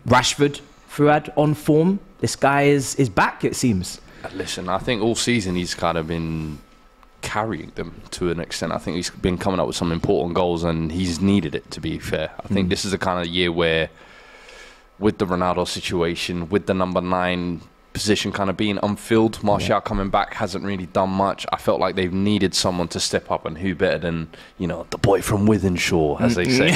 Rashford, Fuad, on form. This guy is back, it seems. Listen, I think all season he's kind of been carrying them to an extent. I think he's been coming up with some important goals and he's needed it, to be fair. I think this is the kind of year where, with the Ronaldo situation, with the number 9 position kind of being unfilled, Martial coming back hasn't really done much. I felt like they've needed someone to step up, and who better than, you know, the boy from Withenshaw, as they say.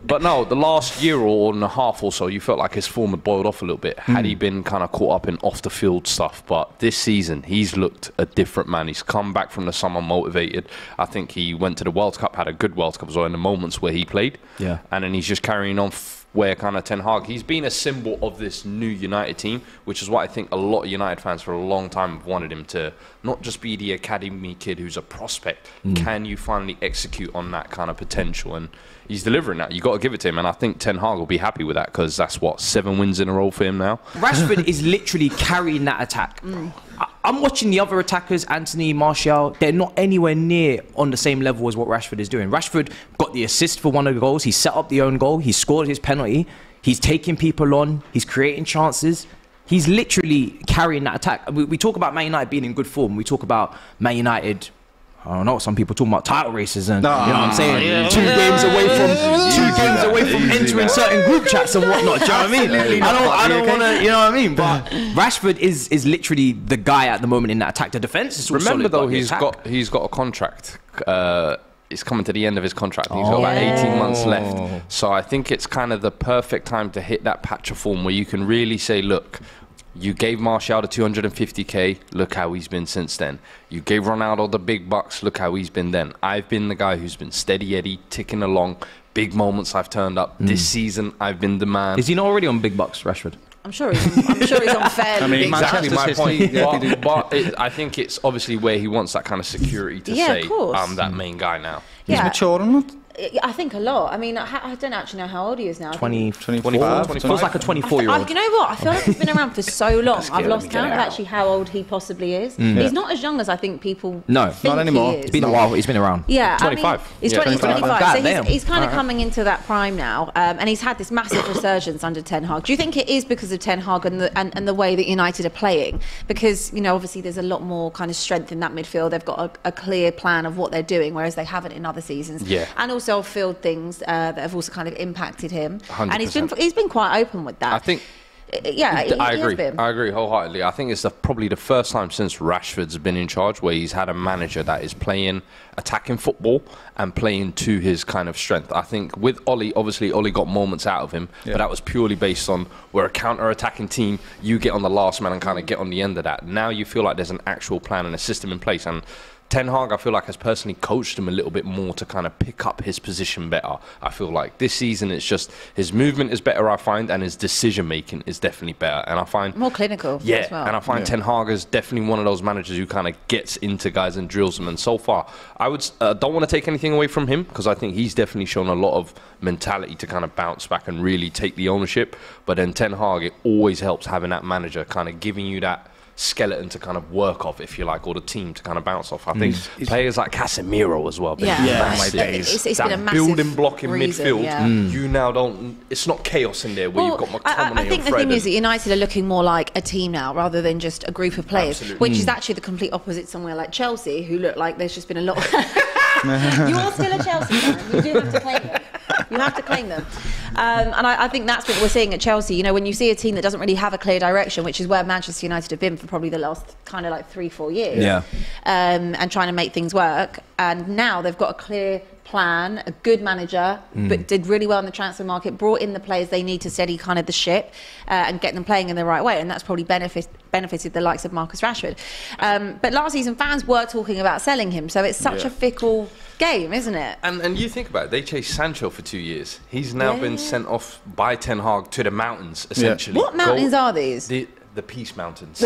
But no, the last year and a half or so, you felt like his form had boiled off a little bit. Had he been kind of caught up in off the field stuff, but this season he's looked a different man. He's come back from the summer motivated. I think he went to the World Cup, had a good World Cup as well in the moments where he played. Yeah, and then he's just carrying on. Where kind of Ten Hag, he's been a symbol of this new United team, which is what I think a lot of United fans for a long time have wanted him to not just be the academy kid who's a prospect. Can you finally execute on that kind of potential? And he's delivering that. You got to give it to him, and I think Ten Hag will be happy with that, because that's what, 7 wins in a row for him now. Rashford is literally carrying that attack. I'm watching the other attackers, Anthony, Martial. They're not anywhere near on the same level as what Rashford is doing. Rashford got the assist for one of the goals. He set up the own goal. He scored his penalty. He's taking people on. He's creating chances. He's literally carrying that attack. We talk about Man United being in good form. We talk about Man United, I don't know, some people talking about title races and, you know what I'm saying? 2 games away from entering certain group chats and whatnot. Do you know what I mean? I don't want to, you know what I mean? But Rashford is literally the guy at the moment in that attack. The defense is all Remember solid, though, but he's got a contract. It's coming to the end of his contract. He's got about 18 months left. So I think it's kind of the perfect time to hit that patch of form where you can really say, look, you gave Martial the 250k, look how he's been since then. You gave Ronaldo the big bucks, look how he's been then. I've been the guy who's been steady Eddie, ticking along. Big moments I've turned up. This season I've been the man. Is he not already on big bucks, Rashford? I'm sure he's on fair. I mean, exactly my point. But I think it's obviously where he wants that kind of security to say, I'm that main guy now. He's mature or not? I think a lot. I mean, I don't actually know how old he is now. 25. Feels like a 24-year-old. You know what? I feel like he's been around for so long. I've lost count of actually how old he possibly is. He's not as young as I think people think not anymore. He is. It's been a while. He's been around. Yeah, 25. I mean, he's 25. God, so he's kind of coming into that prime now, and he's had this massive resurgence under Ten Hag. Do you think it is because of Ten Hag and the way that United are playing? Because, you know, obviously there's a lot more kind of strength in that midfield. They've got a clear plan of what they're doing, whereas they haven't in other seasons. Yeah. And also off-field things that have also kind of impacted him. 100%. And he's been quite open with that. I think. I agree wholeheartedly. I think it's probably the first time since Rashford's been in charge where he's had a manager that is playing attacking football and playing to his kind of strength. I think with Ollie, obviously Ollie got moments out of him, but that was purely based on we're a counter-attacking team, you get on the last man and kind of get on the end of that. Now you feel like there's an actual plan and a system in place, and Ten Hag, I feel like, has personally coached him a little bit more to kind of pick up his position better. I feel like this season it's just his movement is better, I find, and his decision making is definitely better. And I find more clinical. As well. And I find Ten Hag is definitely one of those managers who kind of gets into guys and drills them. And so far, I would don't want to take anything away from him, because I think he's definitely shown a lot of mentality to kind of bounce back and really take the ownership. But then Ten Hag, it always helps having that manager kind of giving you that skeleton to kind of work off, if you like, or the team to kind of bounce off. I think players like Casemiro as well. It's been a massive building block in midfield. You now don't. It's not chaos in there where you've got McTominay. I think the thing is that United are looking more like a team now rather than just a group of players, which is actually the complete opposite somewhere like Chelsea, who look like there's just been a lot of. You're still a Chelsea fan. You do have to claim them. You have to claim them. And I think that's what we're seeing at Chelsea. You know, when you see a team that doesn't really have a clear direction, which is where Manchester United have been for probably the last kind of like 3-4 years, and trying to make things work. And now they've got a clear plan, a good manager, but did really well in the transfer market, brought in the players they need to steady kind of the ship and get them playing in the right way. And that's probably benefited the likes of Marcus Rashford. But last season, fans were talking about selling him. So it's such a fickle game, isn't it? And you think about it, they chased Sancho for 2 years. He's now been sent off by Ten Hag to the mountains, essentially. What mountains are these? The Peace Mountains.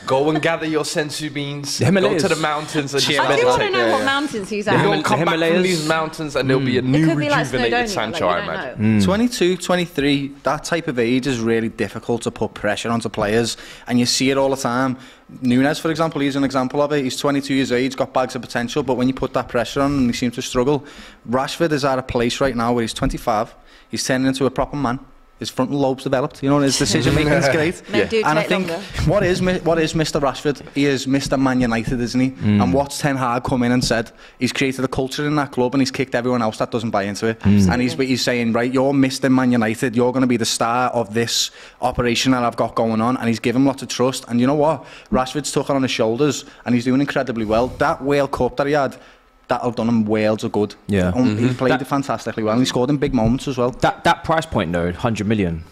Go and gather your sensu beans. Himalayas. Go to the mountains and just I do want to know what mountains he's at. He'll come back from these mountains and there'll be a new rejuvenated Sancho, I imagine. 22, 23, that type of age is really difficult to put pressure onto players, and you see it all the time. Núñez, for example, he's an example of it. He's 22 years of age, got bags of potential, but when you put that pressure on and he seems to struggle. Rashford is at a place right now where he's 25, he's turning into a proper man. his frontal lobe's developed, you know, and his decision making is great. Do And I take think longer. what is Mr. Rashford? He is Mr. Man United, isn't he? And what's Ten Hag come in and said? He's created a culture in that club and he's kicked everyone else that doesn't buy into it. And he's saying, right, you're Mr. Man United, you're going to be the star of this operation that I've got going on, and he's given lots of trust. And you know what? Rashford's took it on his shoulders and he's doing incredibly well. That World Cup that he had, that'll done him worlds of good. Yeah. He played it fantastically well and he scored in big moments as well. That price point though, 100 million,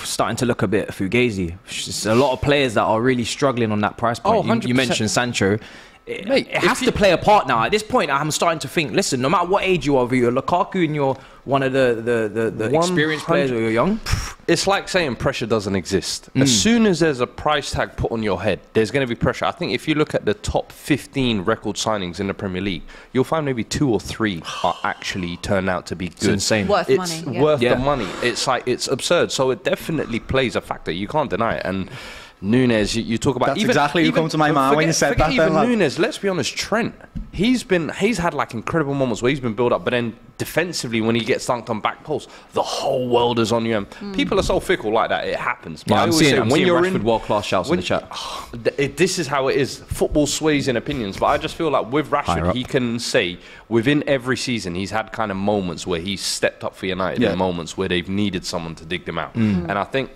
starting to look a bit fugazi. There's a lot of players that are really struggling on that price point. You 100%. mentioned Sancho. Mate, it has to play a part now. At this point, I'm starting to think, listen, no matter what age you are, whether you're Lukaku and you're one of the experienced players or you're young, it's like saying pressure doesn't exist. As soon as there's a price tag put on your head, there's going to be pressure. I think if you look at the top 15 record signings in the Premier League, you'll find maybe 2 or 3 are actually turned out to be good. It's insane. Worth It's money. worth Yeah. the money. It's like, it's absurd. So it definitely plays a factor. You can't deny it. And Nunes, you talk about That's exactly who come to my mind when you said that. Even Then, Nunes, let's be honest, Trent, he's had like incredible moments where he's been built up, but then defensively when he gets dunked on back post, the whole world is on you. And people are so fickle like that. It happens. But Yeah, I I'm always seeing say, when you're Rashford world-class shouts in the chat. This is how it is. Football sways in opinions, but I just feel like with Higher Rashford, up. he can say within every season he's had kind of moments where he's stepped up for United and moments where they've needed someone to dig them out. And I think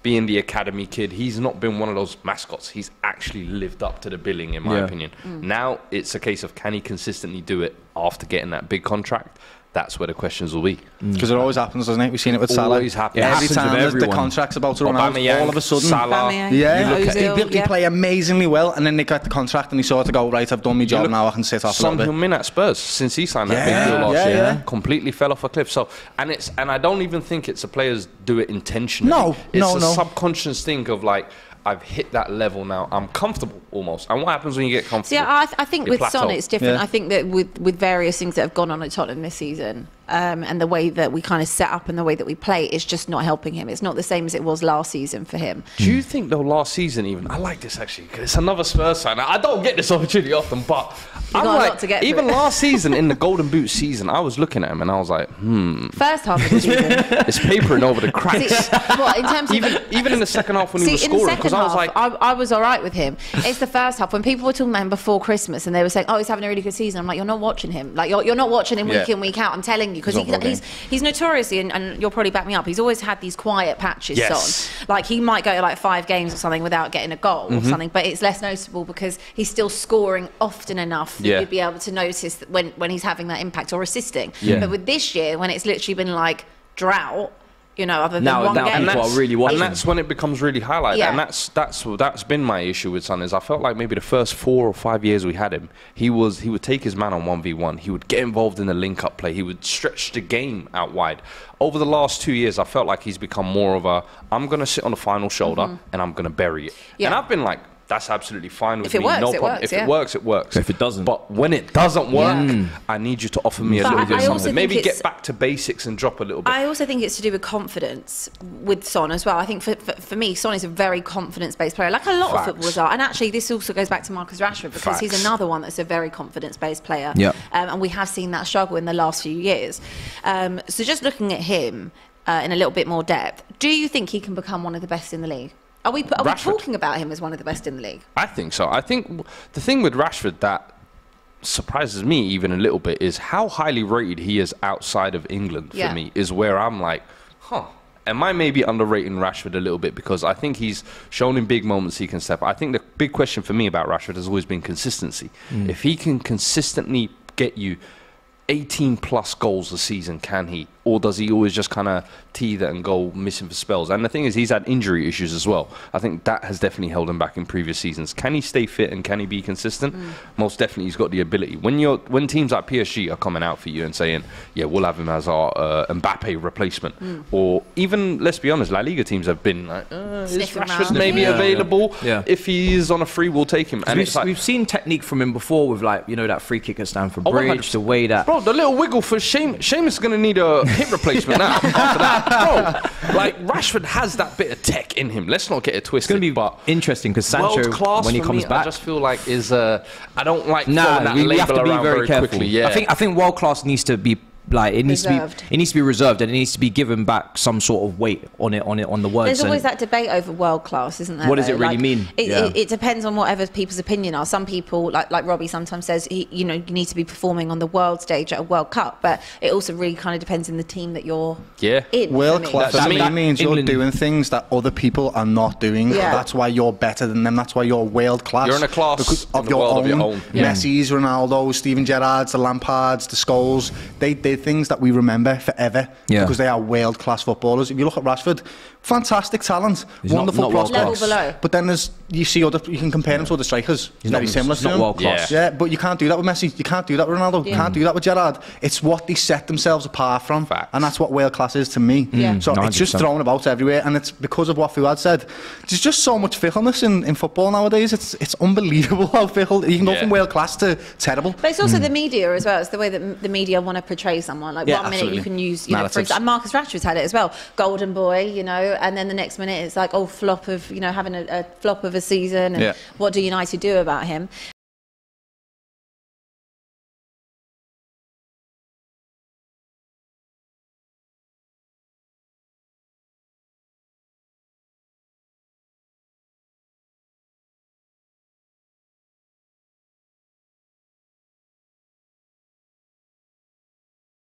being the academy kid, he's not been one of those mascots. He's actually lived up to the billing, in my opinion. Now it's a case of, can he consistently do it after getting that big contract? That's where the questions will be. because it always happens, doesn't it? We've seen it with Salah. Always happens. Yeah, Every happens time with the everyone. contract's about to run out, Aubameyang, all of a sudden, Salah. Aubameyang, yeah, Ozil, they play amazingly well, and then they got the contract, and he sort of go, right, I've done my job look, now, I can sit off a Son little bit. Heung-min at Spurs, since he signed that Yeah, big deal last yeah, year, yeah. completely fell off a cliff. So, and I don't even think it's the players do it intentionally. No, it's no, a no. subconscious thing of like, I've hit that level now. I'm comfortable almost. And what happens when you get comfortable? So yeah, I think You with plateau. Son it's different. Yeah. I think that with various things that have gone on at Tottenham this season, and the way that we kind of set up and the way that we play is just not helping him. It's not the same as it was last season for him. Do you think though last season even, I like this actually because it's another Spurs sign. I don't get this opportunity often, but got a lot to get even through. last season in the Golden Boot season, I was looking at him and I was like, First half of the season. it's papering over the cracks. See, what in terms of even in the second half when he was in the scoring, second because I was half, like, I was all right with him. It's the first half when people were talking about him before Christmas and they were saying, "Oh, he's having a really good season." I'm like, "You're not watching him. Like, you're not watching him week Yeah. in, week out." I'm telling you, because He's not vlogging. he's notoriously, and you'll probably back me up. He's always had these quiet patches. Yes. Son. Like he might go like 5 games or something without getting a goal or something, but it's less noticeable because he's still scoring often enough that Yeah. you'd be able to notice that when he's having that impact or assisting. Yeah. But with this year, when it's literally been like drought. You know, other than Now one game. people are really watching. and that's when it becomes really highlighted. Yeah. And that's been my issue with Son is I felt like maybe the first 4 or 5 years we had him, he would take his man on 1v1. He would get involved in the link-up play. He would stretch the game out wide. Over the last 2 years, I felt like he's become more of a, I'm going to sit on the final shoulder and I'm going to bury it. Yeah. And I've been like, that's absolutely fine with If it me. works, no it problem. works, If yeah. it works, it works. If it doesn't. But when it doesn't work, I need you to offer me a But little I bit of also something. think Maybe it's- get back to basics and drop a little bit. I also think it's to do with confidence with Son as well. I think for me, Son is a very confidence-based player, like a lot of footballers are. And actually, this also goes back to Marcus Rashford because he's Facts. another one that's a very confidence-based player. Yep. And we have seen that struggle in the last few years. So just looking at him in a little bit more depth, do you think he can become one of the best in the league? Are we Rashford. talking about him as one of the best in the league? I think so. I think the thing with Rashford that surprises me even a little bit is how highly rated he is outside of England for Yeah. me, is where I'm like, am I maybe underrating Rashford a little bit? Because I think he's shown in big moments he can step up. I think the big question for me about Rashford has always been consistency. If he can consistently get you 18 plus goals a season, can he? Or does he always just kind of teeter and go missing for spells? And the thing is, he's had injury issues as well. I think that has definitely held him back in previous seasons. Can he stay fit and can he be consistent? Most definitely he's got the ability. When teams like PSG are coming out for you and saying, yeah, we'll have him as our Mbappe replacement. Or even, let's be honest, La Liga teams have been like, is Sniffing Rashford around. maybe Yeah. available? Yeah. If he is on a free, we'll take him. And it's like, We've seen technique from him before with like, you know, that free kick at Stamford Oh, Bridge, 100%. the way that... Bro, the little wiggle for Seamus is going to need a hip replacement now. After that. Bro, like Rashford has that bit of tech in him. Let's not get it twisted. It's going to be but interesting because Sancho, world class when he for comes me, back... I just feel like I don't like throwing that we label have to be around very careful. quickly. Yeah. I think world class needs to be like it needs Reserved. to be reserved, and it needs to be given back some sort of weight on the words. There's always that debate over world class, isn't there? What does it really Like, mean? It depends on whatever people's opinion are. Some people, like Robbie, sometimes says you need to be performing on the world stage at a World Cup, but it also really kind of depends on the team that you're in. World class That's to me me. means you're England- doing things that other people are not doing. Yeah. That's why you're better than them. That's why you're world class. You're in a class because in of the your world own. of your own. Yeah. Messi's, Ronaldo's, Steven Gerrard's, the Lampards, the Scholes. They're things that we remember forever because they are world class footballers. If you look at Rashford, fantastic talent, He's not wonderful world prospects. class. Level below. But then you can compare him to other strikers. He's Very not- similar he's to not him. world class. Yeah, but you can't do that with Messi. You can't do that with Ronaldo. You can't do that with Gerrard. It's what they set themselves apart from, Facts. and that's what world class is to me. Yeah. So it's just 100%. thrown about everywhere, and it's because of what Fuad said. There's just so much fickleness in football nowadays. It's unbelievable how fickle you can go Yeah. from world class to terrible. But it's also the media as well. It's the way that the media want to portray someone. Like Yeah, 1 minute absolutely. you can use, for Narratives. example, Marcus Rashford's had it as well. Golden boy, and then the next minute it's like, flop of, having a flop of a season. And Yeah. what do United do about him?